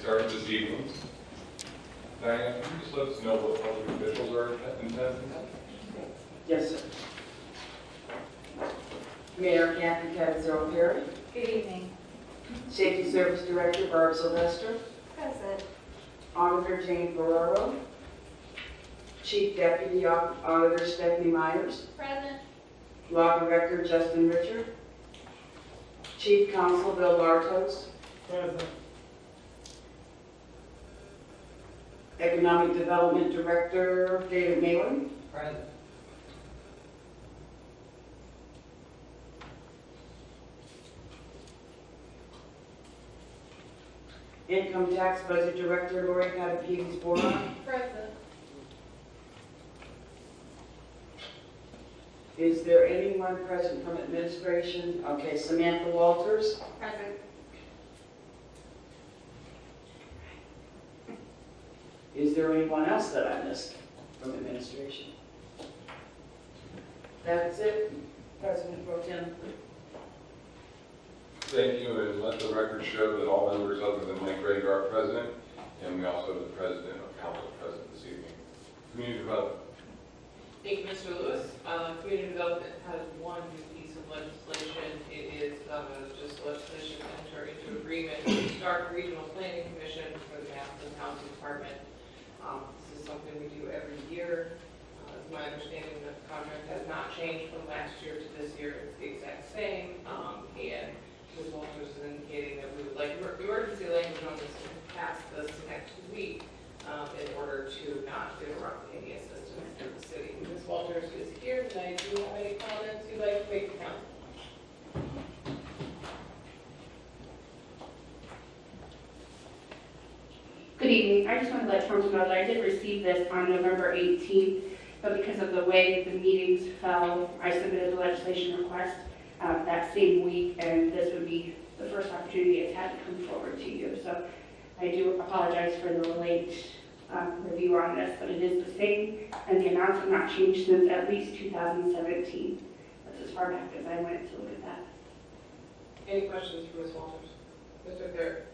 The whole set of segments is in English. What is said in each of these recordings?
start this evening. Diane, can you just let us know what public officials are in attendance? Yes, sir. Mayor Kathy Cavazzaro Perry. Good evening. Safety Service Director Barb Sylvester. Present. Auditor Jane Ferraro. Chief Deputy Auditor Stephanie Myers. Present. Law Director Justin Richard. Chief Counsel Bill Bartos. Present. Economic Development Director David Malin. Present. Income Tax Budget Director Lori Katapides-Boron. Present. Is there anyone present from administration? Okay, Samantha Walters. Present. Is there anyone else that I missed from administration? That's it, President Pro Tem. Thank you, and let the record show that all members other than Mike Rager are present, and we also have the President of Council present this evening. Community Development. Thank you, Mr. Lewis. Community Development has one new piece of legislation. It is just legislation to enter into agreement with the Stark Regional Planning Commission for the Massillon Housing Department. This is something we do every year. It's my understanding that the contract has not changed from last year to this year. It's the exact same. And Ms. Walters is indicating that we would like emergency language on this to pass this next week in order to not interrupt any assistance to the city. Ms. Walters is here tonight. Do you have any comments you'd like to make to council? Good evening. I just want to let council know that I did receive this on November 18th, but because of the way the meetings fell, I submitted the legislation request that same week, and this would be the first opportunity it's had to come forward to you. So I do apologize for the late review on this, but it is the same, and the amounts have not changed since at least 2017. That's as far back as I went to look at that. Any questions for Ms. Walters? Mr. Garrett?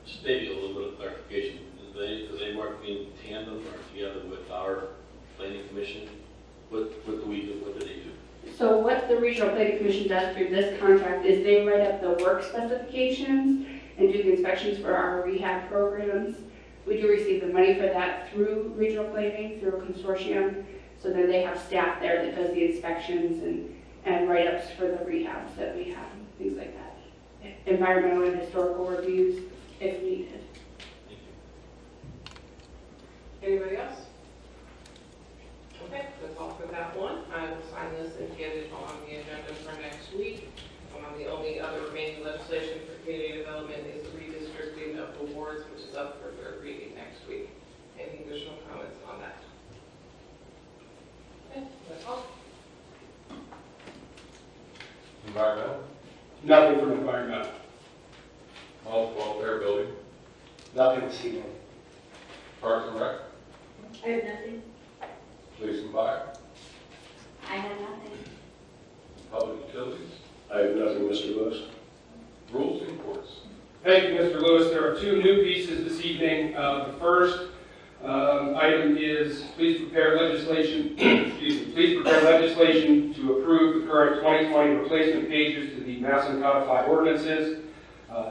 Just maybe a little bit of clarification. Do they work in tandem or together with our planning commission? What do we do? What do they do? So what the Regional Planning Commission does through this contract is they write up the work specifications and do the inspections for our rehab programs. We do receive the money for that through regional planning, through a consortium. So then they have staff there that does the inspections and write-ups for the rehabs that we have, things like that. Environmental and historical reviews if needed. Thank you. Anybody else? Okay, that's all for that one. I will sign this and get it on the agenda for next week. The only other remaining legislation for community development is the redistricting of the wards, which is up for third reading next week. Any additional comments on that? Okay, that's all. Environmental. Nothing from environmental. Health, Welfare, Building. Nothing this evening. Parks and Rec. I have nothing. Police and Fire. I have nothing. Public Utilities. I have nothing, Mr. Lewis. Rules and Courts. Thank you, Mr. Lewis. There are two new pieces this evening. The first item is please prepare legislation. Please prepare legislation to approve the current 2020 replacement pages to the Massillon codified ordinances.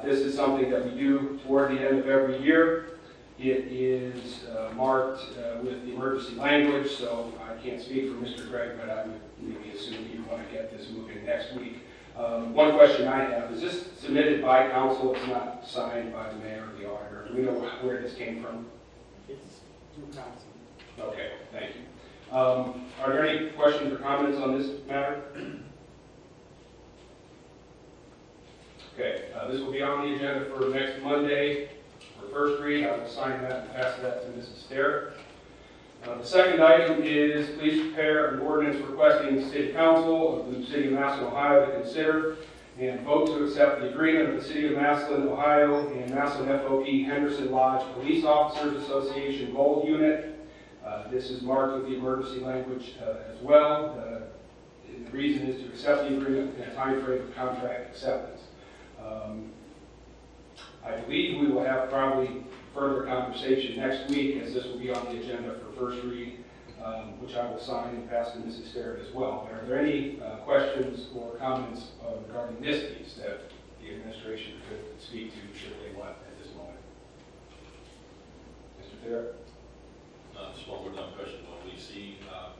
This is something that we do toward the end of every year. It is marked with the emergency language, so I can't speak for Mr. Gregg, but I would maybe assume you want to get this moving next week. One question I have, is this submitted by council? It's not signed by the mayor or the auditor. Do we know where this came from? It's through council. Okay, thank you. Are there any questions or comments on this matter? Okay, this will be on the agenda for next Monday for first read. I will sign that and pass that to Mrs. Sterritt. The second item is please prepare an ordinance requesting the City Council of the City of Massillon, Ohio to consider and vote to accept the agreement of the City of Massillon, Ohio and Massillon FOP Henderson Lodge Police Officers Association Gold Unit. This is marked with the emergency language as well. The reason is to accept the agreement within a time frame of contract acceptance. I believe we will have probably further conversation next week, as this will be on the agenda for first read, which I will sign and pass to Mrs. Sterrett as well. Are there any questions or comments regarding this piece that the administration could speak to should they want at this moment? Mr. Sterrett? Just one more time question. Will we see a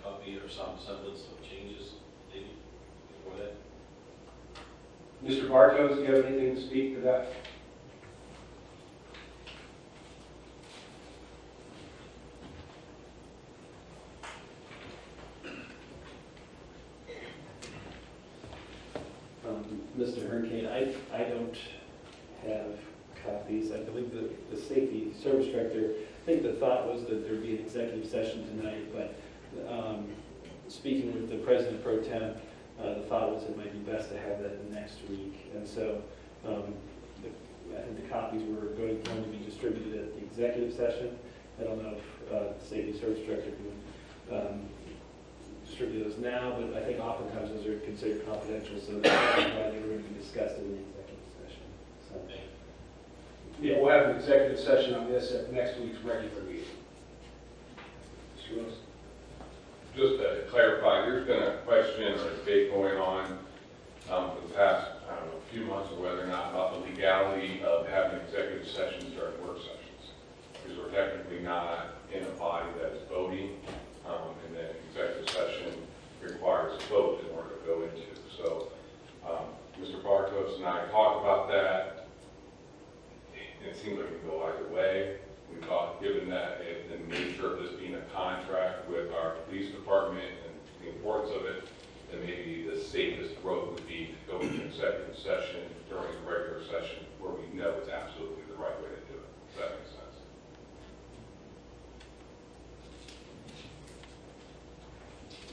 copy or some semblance of changes maybe before that? Mr. Bartos, do you have anything to speak to that? Mr. Hernkane, I don't have copies. I believe the safety service director, I think the thought was that there'd be an executive session tonight, but speaking with the president pro tem, the thought was it might be best to have that next week. And so I think the copies were going to be distributed at the executive session. I don't know if the safety service director can distribute those now, but I think oftentimes those are considered confidential, so that's why they were going to be discussed in the executive session. So, Yeah, we'll have an executive session on this at next week's regular meeting. Mr. Lewis? Just to clarify, there's been a question or a debate going on for the past, I don't know, few months or whether or not about the legality of having executive sessions during work sessions. Because we're technically not in a body that is voting, and then executive session requires a vote in order to go into. So Mr. Bartos and I talked about that. It seems like it can go either way. We thought, given that the nature of this being a contract with our police department and the importance of it, that maybe the safest road would be to go into executive session during the regular session where we know it's absolutely the right way to do it. Does that make sense?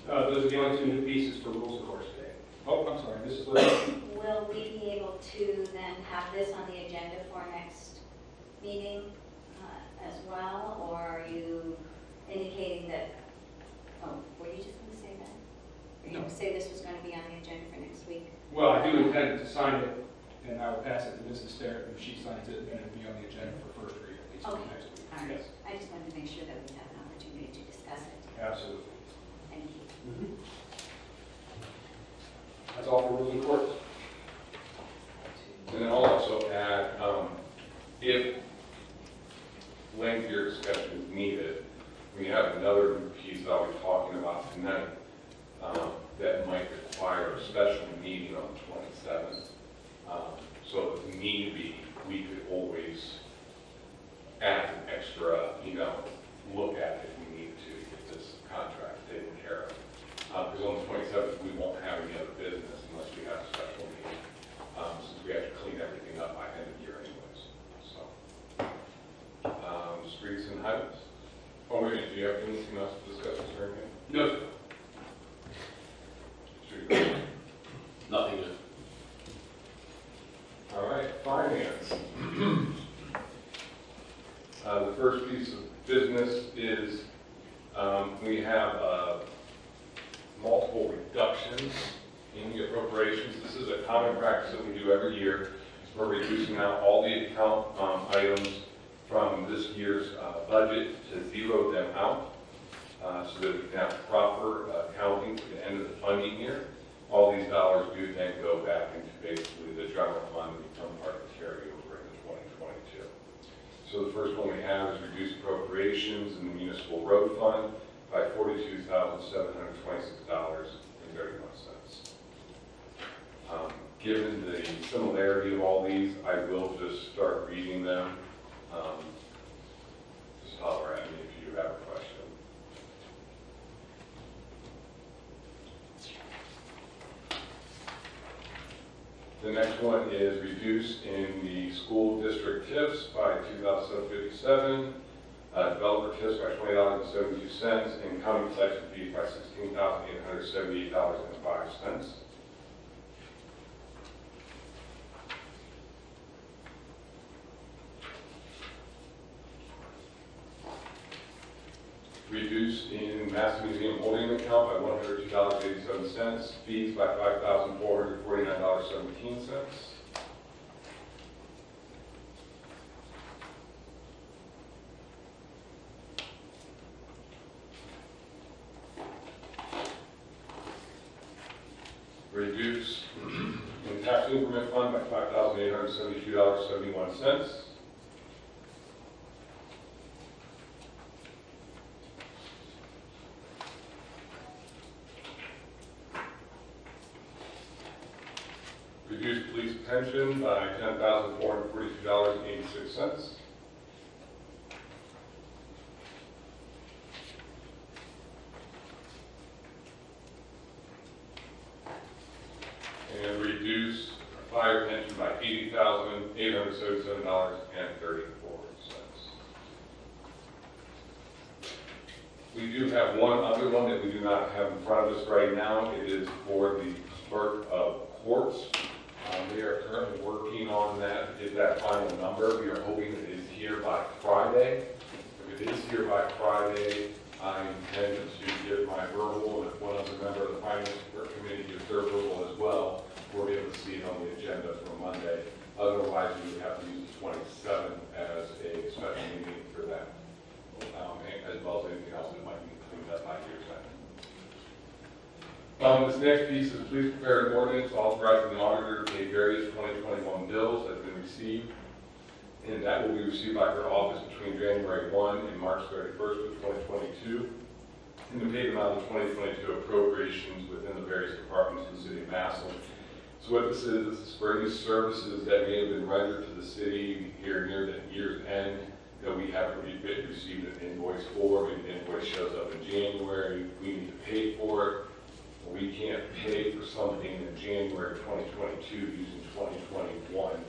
Those are the only two new pieces for rules of course today. Oh, I'm sorry, Mrs. Lewis. Will we be able to then have this on the agenda for next meeting as well? Or are you indicating that, oh, were you just going to say that? Were you going to say this was going to be on the agenda for next week? Well, I do intend to sign it, and I will pass it to Mrs. Sterrett. If she signs it, then it'll be on the agenda for first read at least for Okay. next week. All right. Yes, I just wanted to make sure that we have an opportunity to discuss it. absolutely. Thank you. That's all for rules of course. And then I'll also add, if lengthier discussion is needed, we have another piece that I'll be talking about tonight that might require a special meeting on the 27th. So if need be, we could always add an extra, look at it if we need to get this contract taken care of. Because on the 27th, we won't have any other business unless we have a special meeting, since we have to clean everything up by end of year anyways. So, streets and highways. Oh, wait, do you have anything else to discuss, Mr. Herman? No, sir. Street. Nothing new. All right, finance. The first piece of business is we have multiple reductions in the appropriations. This is a common practice that we do every year. We're reducing out all the account items from this year's budget to zero them out so that we can have proper accounting for the end of the funding year. All these dollars do then go back into basically the general fund and become part of the carryover into 2022. So the first one we have is reduced appropriations in the municipal road fund by $42,726.31. Given the similarity of all these, I will just start reading them. Just holler at me if you have a question. The next one is reduced in the school district TIFs by $2,757, developer TIFs by $20.72, and county collection fees by $16,878.05. Reduced in Mass Museum holding account by $102.87, fees by $5,449.17. tax increment fund by $5,872.71. Reduce police pension by $10,442.86. And reduce fire pension by $80,877.34. We do have one other one that we do not have in front of us right now. It is for the clerk of courts. They are currently working on that, to get that final number. We are hoping it is here by Friday. If it is here by Friday, I intend to give my verbal, and if one other member of the finance committee gives their verbal as well, we'll be able to see it on the agenda for Monday. Otherwise, we would have to use the 27th as a special meeting for that, as well as anything else that might be cleaned up by your time. This next piece is please prepare an ordinance authorizing the auditor to pay various 2021 bills that have been received, and that will be received by her office between January 1 and March 31st of 2022, and to pay them out of the 2022 appropriations within the various departments in the city of Massillon. So what this is for any services that may have been rendered to the city here near the year's end that we haven't received an invoice for. Maybe the invoice shows up in January, we need to pay for it. We can't pay for something in January 2022 using 2021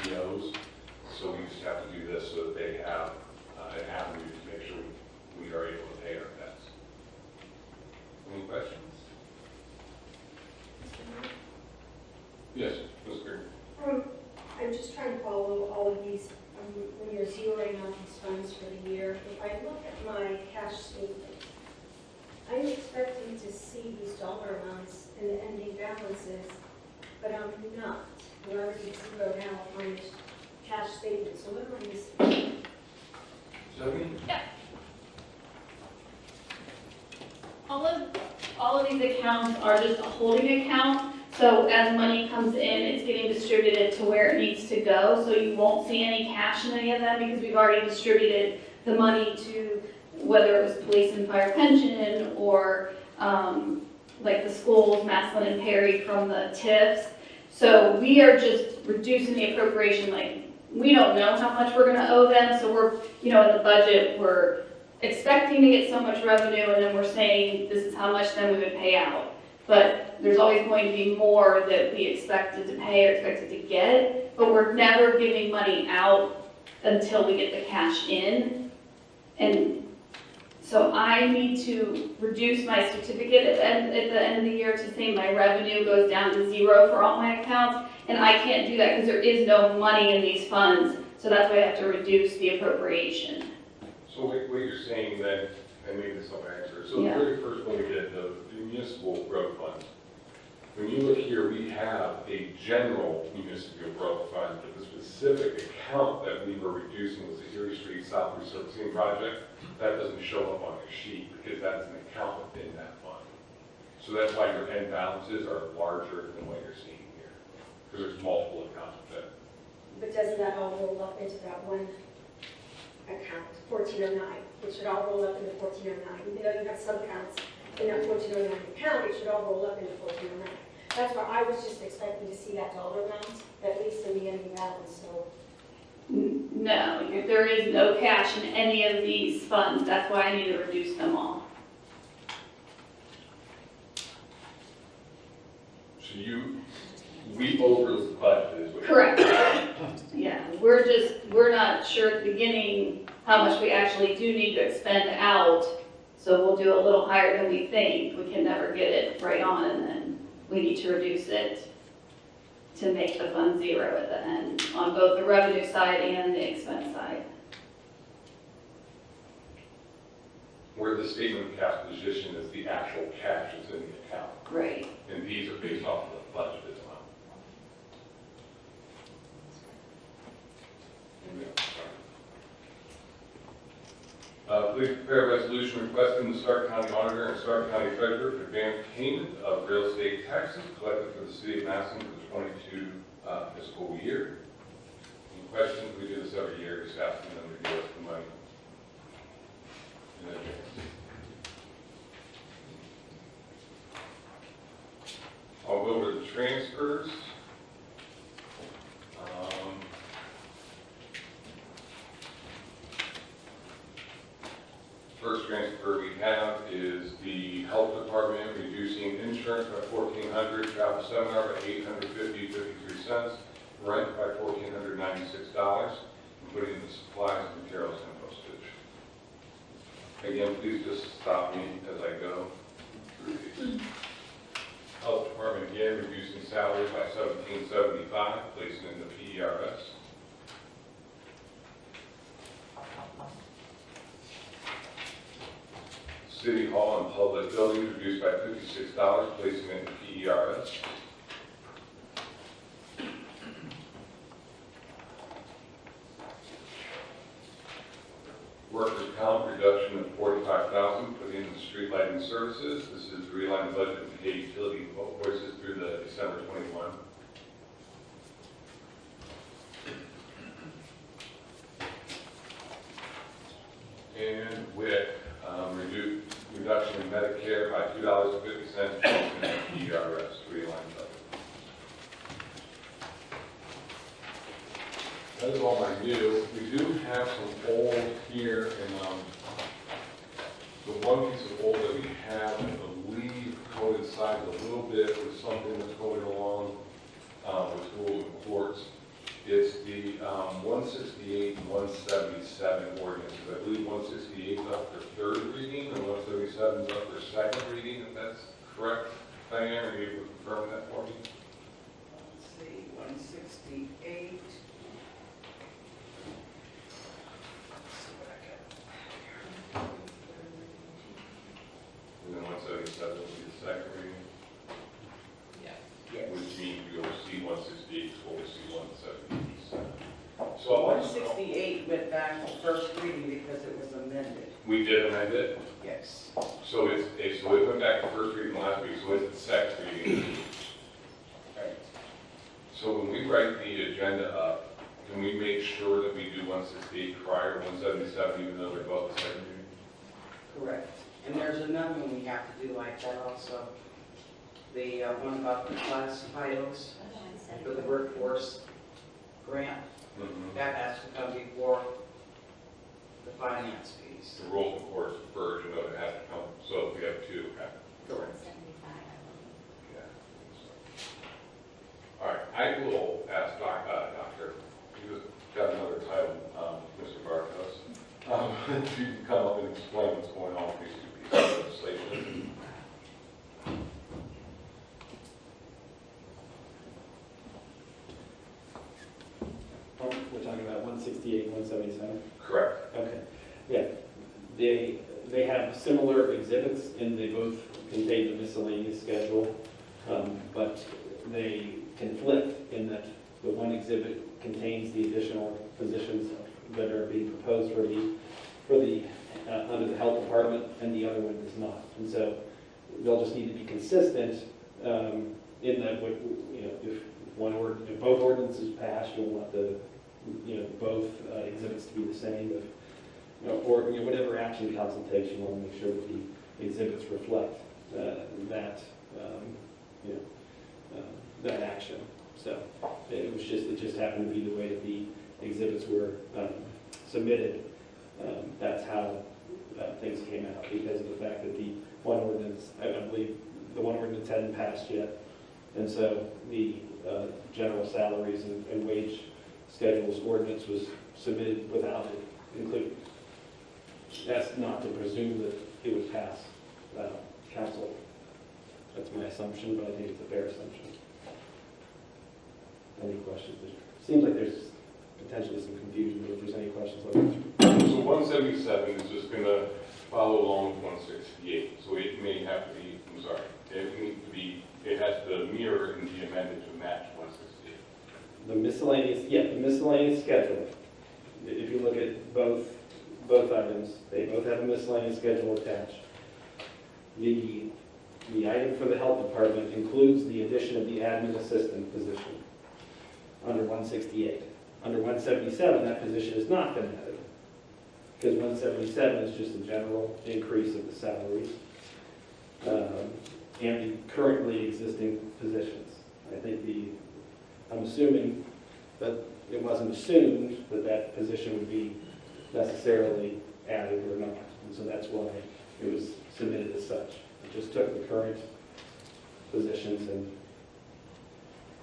POs. So we just have to do this so that they have an avenue to make sure we are able to pay our debts. Any questions? Yes, Ms. Green. I'm just trying to follow all of these, when you're zeroing out these funds for the year. If I look at my cash statement, I'm expecting to see these dollar amounts in the ending balances, but I'm not. I'm already zeroed out on this cash statement, so what am I missing? Zoe? Yeah. All of these accounts are just a holding account. So as money comes in, it's getting distributed to where it needs to go. So you won't see any cash in any of them because we've already distributed the money to whether it was police and fire pension or like the schools, Massillon and Perry from the TIFs. So we are just reducing the appropriation. Like we don't know how much we're going to owe them. So we're, in the budget, we're expecting to get so much revenue, and then we're saying this is how much then we would pay out. But there's always going to be more that we expected to pay or expected to get, but we're never giving money out until we get the cash in. And so I need to reduce my certificate at the end of the year to say my revenue goes down to 0 for all my accounts, and I can't do that because there is no money in these funds, so that's why I have to reduce the appropriation. So what you're saying then, and maybe this will answer, so Yeah. the very first one we did, the municipal road fund. When you look here, we have a general municipal road fund, but the specific account that we were reducing was the Erie Street South Resurfacing Project. That doesn't show up on your sheet because that's an account within that fund. So that's why your end balances are larger than what you're seeing here, because there's multiple accounts with it. But doesn't that all roll up into that one account, 1409? It should all roll up into 1409. Even though you have some accounts in that 1409 account, it should all roll up into 1409. That's where I was just expecting to see that dollar amount, at least in the ending balance, so. No, there is no cash in any of these funds. That's why I need to reduce them all. So we over the budget is what you're Correct. Yeah, we're not sure at the beginning how much we actually do need to expend out. So we'll do a little higher than we think. We can never get it right on, and then we need to reduce it to make the fund 0 at the end on both the revenue side and the expense side. Where the statement of cash position is the actual cash that's in the account. Right. And these are based off of the budget as well. Please prepare a resolution requesting the Stark County Auditor and Stark County Treasurer to advance payment of real estate taxes collected for the city of Massillon for the 2022 fiscal year. Any questions? We do this every year, just asking them to give us the money in advance. I'll go over the transfers. First transfer we have is the health department reducing insurance by $1,400, travel seminar by $850.53, rent by $1,496, including the supplies, materials, and postage. Again, please just stop me as I go through these. Health department again reducing salary by $1,775, placing in the PERS. City Hall and public buildings reduced by $56, placing it in PERS. Workers' comp reduction of $45,000, putting in the street lighting services. This is to realign the budget and pay utility invoices through the December 21. And with reduction in Medicare by $2.50 in PERS to realign the budget. That is all my new. We do have some old here, and the one piece of old that we have, I believe, coincides a little bit with something that's going along with rules and courts. It's the 168 and 177 ordinances. I believe 168 is up for third reading and 177 is up for second reading, if that's correct. Diane, are you able to confirm that for me? Let's see, 168. And then 177 will be the second reading, Yes. which means you will see 168 before we see 177. So 168 went back to first reading because it was amended. we did amend it. Yes. So so it went back to first reading last week, so it's the second reading. Right. So when we write the agenda up, can we make sure that we do 168 prior to 177, even though they're both the second reading? Correct. And there's another one we have to do like that also. The one about the class titles for the workforce grant. That has to come before the finance piece. The rules of course version of it has to come, so if we have two, okay. Correct. Yeah. All right, I will ask Doctor, you got another title, Mr. Bartos, if you can come up and explain what's going on with these two pieces of legislation. We're talking about 168, 177? Correct. Okay, yeah. They have similar exhibits, and they both contain the miscellaneous schedule, but they conflict in that the one exhibit contains the additional positions that are being proposed for the under the health department, and the other one does not. And so they'll just need to be consistent in that, if both ordinances pass, you'll want both exhibits to be the same. Or whatever action council takes, you want to make sure that the exhibits reflect that action. So it just happened to be the way that the exhibits were submitted. That's how things came out, because of the fact that the one ordinance, I believe the one ordinance hadn't passed yet, and so the general salaries and wage schedules ordinance was submitted without it included. That's not to presume that it would pass council. That's my assumption, but I think it's a fair assumption. Any questions? Seems like there's potentially some confusion, but if there's any questions, let me answer. So 177 is just going to follow along with 168. So it may have to be, it has to mirror and be amended to match 168. The miscellaneous schedule. If you look at both items, they both have a miscellaneous schedule attached. The item for the health department includes the addition of the admin assistant position. 168. Under 177, that position has not been added, because 177 is just a general increase of the salaries and the currently existing positions. I think I'm assuming that it wasn't assumed that that position would be necessarily added or not, and so that's why it was submitted as such. It just took the current positions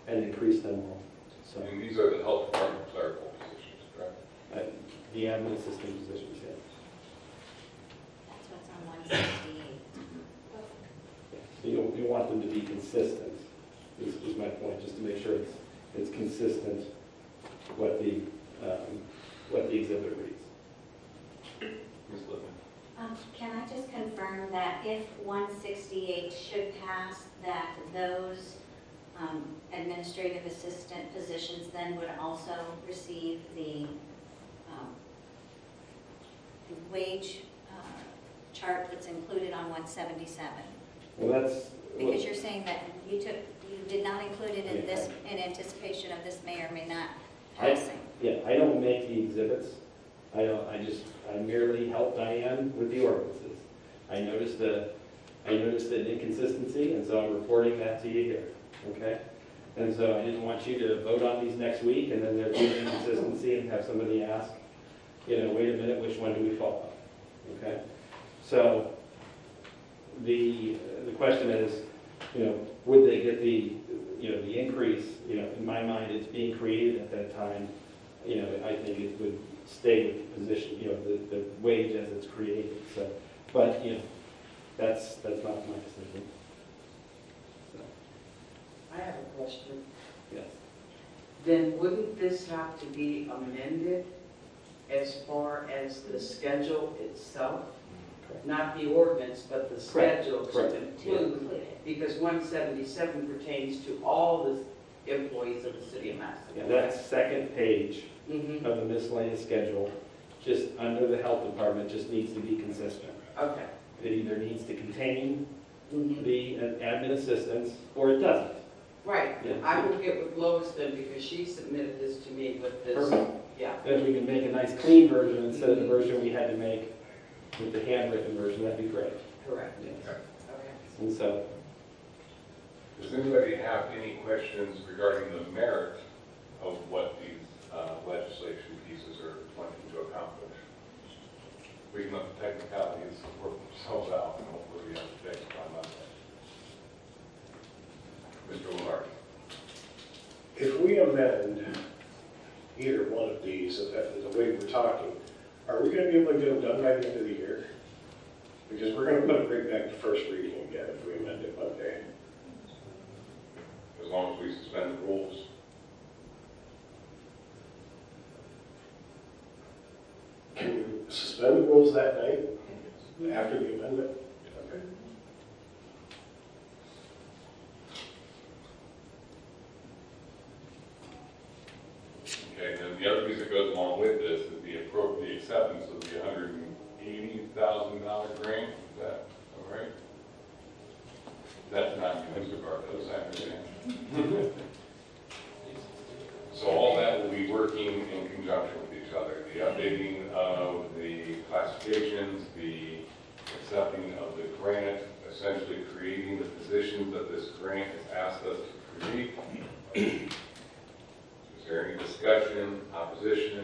and increased them all. So And these are the health department clerical positions, correct? the admin assistant positions, yeah. That's what's on 168. You want them to be consistent, is my point, just to make sure it's consistent what the exhibit reads. Ms. Lippman? Can I just confirm that if 168 should pass, that those administrative assistant positions then would also receive the wage chart that's included on 177? Well, that's... Because you're saying that you did not include it in this, in anticipation of this may or may not passing. Yeah, I don't make the exhibits. I merely help Diane with the ordinances. I noticed an inconsistency, and so I'm reporting that to you here, okay? And so I didn't want you to vote on these next week, and then there'd be an inconsistency and have somebody ask, wait a minute, which one do we follow, okay? So the question is, would they get the increase? In my mind, it's being created at that time. I think it would stay with the position, the wage as it's created. So, but that's not my decision. So, I have a question. yes. Then wouldn't this have to be amended as far as the schedule itself? Correct. Not the ordinance, but the Correct. schedule Correct. to To include, include it. because 177 pertains to all the employees of the city of Yeah, Massillon. that second page Mm-hmm. of the miscellaneous schedule, just under the health department, just needs to be consistent. Okay. It either needs to contain Mhm. the admin assistants, or it doesn't. Right. Yeah. I will get with Lois then, because she submitted this to me with this. Perfect. Yeah. Then we can make a nice clean version instead of the version we had to make with the handwritten version. That'd be great. Correct. Yes. Okay. And so, Does anybody have any questions regarding the merit of what these legislation pieces are wanting to accomplish? We can let the technicalities work themselves out, and hopefully we have to take on Monday. Mr. Lamar? If we amend either one of these, the way we're talking, are we going to be able to get them done by the end of the year? Because we're going to put it right back to first reading again if we amend it Monday. As long as we suspend the rules. Can we suspend the rules that night after the amendment? Okay. Okay, and then the other piece that goes along with this is the appropriate acceptance of the $180,000 grant. Is that all right? That's not Mr. Bartos, I understand. So all that will be working in conjunction with each other. The updating of the classifications, the accepting of the grant, essentially creating the positions that this grant has asked us to create. Is there any discussion, opposition,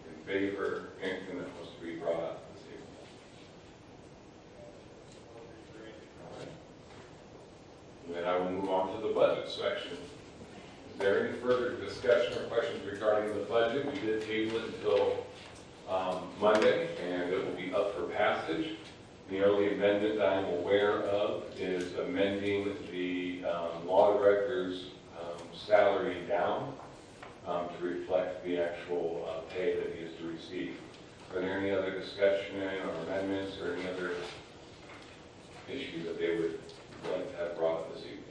in favor, anything that wants to be brought up this evening? All right. Then I will move on to the budget section. Is there any further discussion or questions regarding the budget? We did table it until Monday, and it will be up for passage. The only amendment I'm aware of is amending the law director's salary down to reflect the actual pay that he is to receive. Are there any other discussion or amendments or any other issue that they would like to have brought up this evening?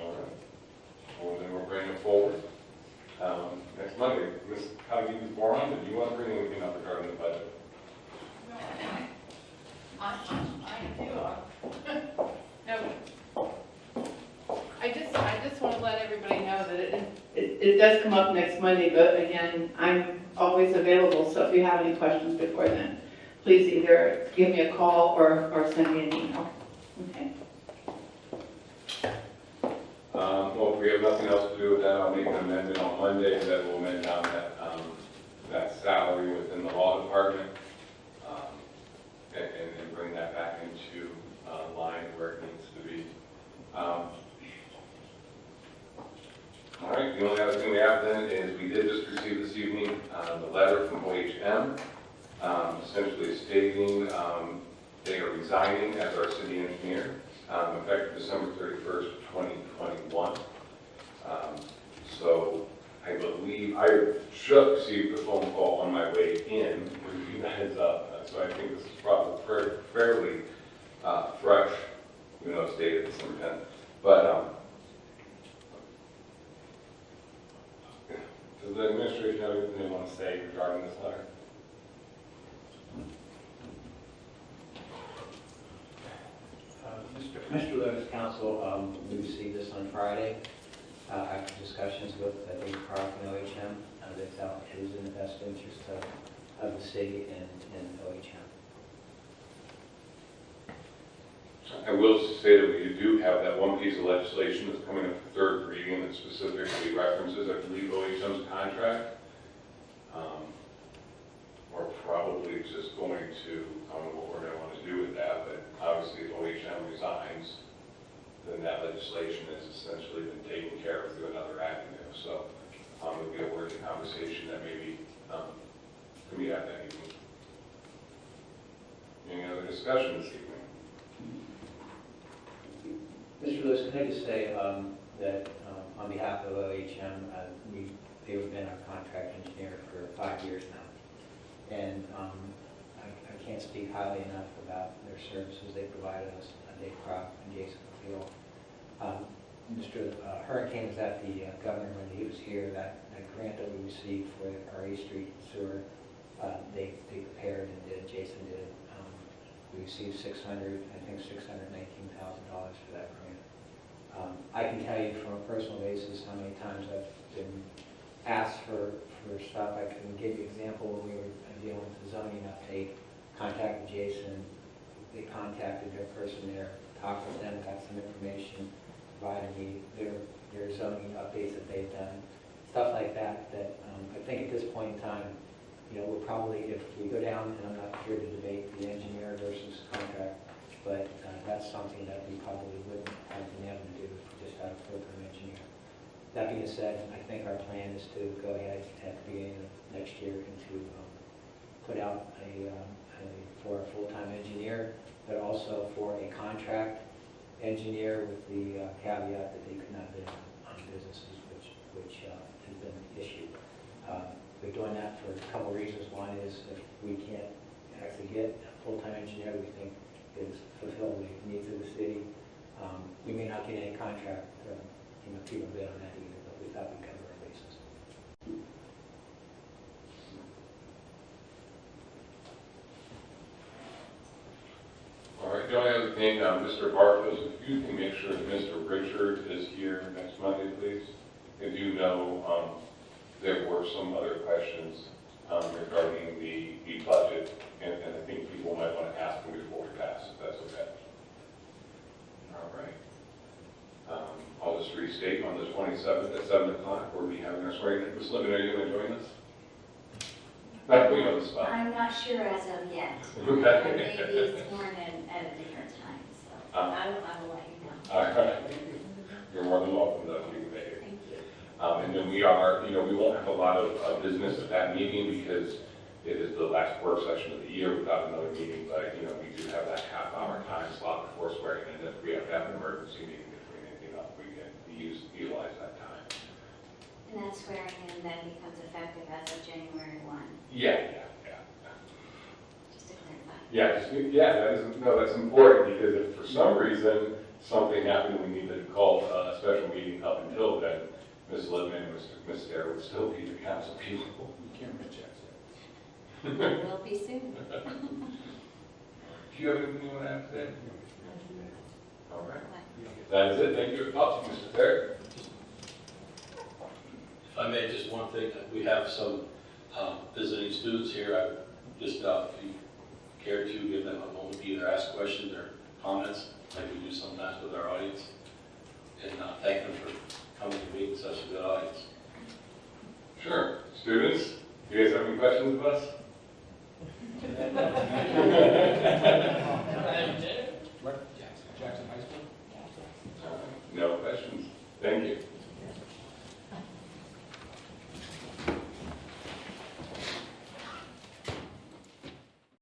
All right. Well, then we'll bring it forward. Next Monday, Ms. Boron, did you want to bring anything up regarding the budget? does come up next Monday, but again, I'm always available, so if you have any questions before then, please either give me a call or send me an email. Okay? Well, if we have nothing else to do with that, I'll make an amendment on Monday that will amend down that salary within the law department, and bring that back into line where it needs to be. All right, the only other thing we have then is we did just receive this evening the letter from OHM, essentially stating they are resigning as our city engineer, effective December 31st, 2021. So I believe I just received a phone call on my way in with you guys up, so I think this is probably fairly fresh, even though it's dated December 10th. But does the administration have anything they want to say regarding this letter? Mr. Lewis, Council, we received this on Friday after discussions with Dave Park and OHM. They felt it was in the best interest of the city and OHM. I will say that we do have that one piece of legislation that's coming up for third reading that specifically references, I believe, OHM's contract. We're probably just going to, I don't know what we're going to want to do with that, but obviously if OHM resigns, then that legislation has essentially been taken care of through another avenue. So it'll be a worthy conversation that maybe can be had that evening. Any other discussion this evening? Mr. Lewis, can I just say that on behalf of OHM, they've been our contract engineer for 5 years now. And I can't speak highly enough about their services they provided us, Dave Croft and Jason Field. Mr. Hurricane was at the governor when he was here. That grant that we received for our A Street sewer, they prepared and did, Jason did. We received $619,000 for that grant. I can tell you from a personal basis how many times I've been asked for stuff. I can give you an example when we were dealing with the zoning update, contacted Jason, they contacted their person there, talked with them, got some information, provided me their zoning updates that they've done, stuff like that, I think at this point in time, we'll probably, if we go down, and I'm not here to debate the engineer versus contract, but that's something that we probably wouldn't have been able to do if we just had a program engineer. That being said, I think our plan is to go ahead at the beginning of next year and to put out for a full-time engineer, but also for a contract engineer with the caveat that they could not bid on businesses which has been issued. We're doing that for a couple of reasons. One is if we can't actually get a full-time engineer we think is fulfill the needs of the city, we may not get any contract people bid on that either, but we thought we'd cover our bases. All right, the only other thing, Mr. Bartos, if you can make sure that Mr. Richard is here next Monday, please. If you know, there were some other questions regarding the budget, and I think people might want to ask them before we pass, if that's okay. All right. I'll just restate on the 27th at 7 o'clock, we'll be having our swearing in. Ms. Lippman, are you going to join us? Not putting you on the spot. I'm not sure as of yet. Okay. I may be sworn in at a different time, so I will let you know. All right. You're more than welcome to be there. Thank you. And then we are, we won't have a lot of business at that meeting because it is the last work session of the year without another meeting, but, we do have that half-hour time slot before swearing in. If we have to have an emergency meeting between anything else, we can utilize that time. And that swearing in then becomes effective as of January 1, Yeah. just to clarify. That's important because if for some reason something happened, we needed to call a special meeting up until then, Ms. Lippman and Ms. Sarah would still be the council people. You can't reject it. Will be soon. Do you have anything you want to add today? All right. That is it. Thank you. Oh, Mr. Terry. I may just one thing, we have some visiting students here. I just, if you care to, give them a moment to either ask questions or comments, like we do sometimes with our audience. And thank them for coming to meet such a good audience. Sure. Students, you guys have any questions of us?